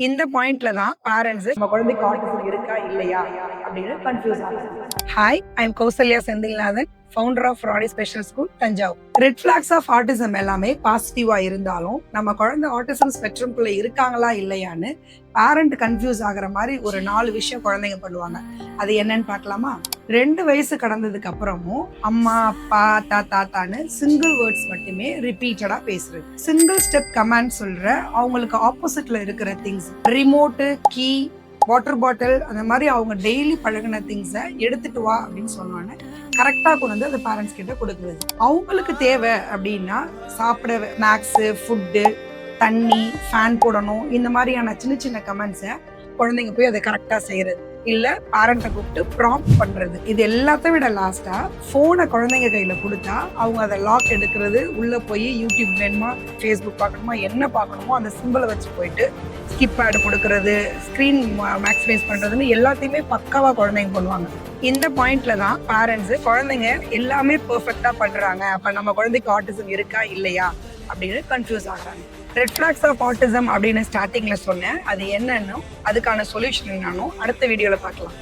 இந்த பாயிண்ட்ல தான் பேரண்ட்ஸ் நம்ம குழந்தைக்கு ஆட்டிசம் இருக்கா இல்லையா அப்படின்னு கன்ஃபியூஸ் ஆகுது. Hi, I am Kausalya Senthilnathan, founder of ராடி special school, Thanjavur. Red flags of autism எல்லாமே பாசிட்டிவா இருந்தாலும் நம்ம குழந்தை ஆட்டிசம் ஸ்பெக்ட்ரம்குள்ள இருக்காங்களா இல்லையான்னு பேரண்ட் கன்ஃபியூஸ் ஆகுற மாதிரி ஒரு 4 விஷயம் குழந்தைங்க பண்ணுவாங்க. அது என்னன்னு பார்க்கலாமா? 2 வயசு கடந்ததுக்கு அப்புறமும் அம்மா, அப்பா, தாத்தான்னு சிங்கிள் வேர்ட்ஸ் மட்டுமே ரிப்பீட்டடா பேசுறது. சிங்கிள் ஸ்டெப் கமாண்ட் சொல்ற அவங்களுக்கு ஆப்போசிட்ல இருக்கிற things, remote, key, water bottle, அந்த மாதிரி அவங்க டெய்லி பழகின திங்ஸை எடுத்துட்டு வா அப்படின்னு சொன்னோன்னே கரெக்டாக கொண்டு வந்து அந்த பேரண்ட்ஸ் கிட்ட கொடுக்குறது. அவங்களுக்கு தேவை அப்படின்னா சாப்பிட ஸ்நாக்ஸு, ஃபுட்டு, தண்ணி, ஃபேன் போடணும், இந்த மாதிரியான சின்ன சின்ன கமெண்ட்ஸை குழந்தைங்க போய் அதை கரெக்டாக செய்யறது, இல்ல பேரண்ட்டை கூப்பிட்டு ப்ராம்ப்ட் பண்றது. இது எல்லாத்தையும் விட லாஸ்டா போனை குழந்தைங்க கையில கொடுத்தா அவங்க அதை லாக் எடுக்கிறது, உள்ள போய் யூடியூப் வேணுமா, ஃபேஸ்புக் பார்க்கணுமா, என்ன பார்க்கணுமோ அந்த சிம்பிளை வச்சு போயிட்டு ஸ்கிப் ஆட் கொடுக்கறது, ஸ்கிரீன் மேக்ஸிமைஸ் பண்றதுன்னு எல்லாத்தையுமே பக்காவா குழந்தைங்க பண்ணுவாங்க. இந்த பாயிண்ட்ல தான் பேரண்ட்ஸ் குழந்தைங்க எல்லாமே பெர்ஃபெக்டா பண்றாங்க, அப்ப நம்ம குழந்தைக்கு ஆட்டிசம் இருக்கா இல்லையா அப்படின்னு கன்ஃபியூஸ் ஆகுறாங்க. ரெட் ஃபிளாக்ஸ் ஆஃப் ஆட்டிசம் அப்படின்னு ஸ்டார்டிங்ல சொன்னேன். அது என்னன்னு, அதுக்கான சொல்யூஷன் என்னன்னு அடுத்த வீடியோல பார்க்கலாம்.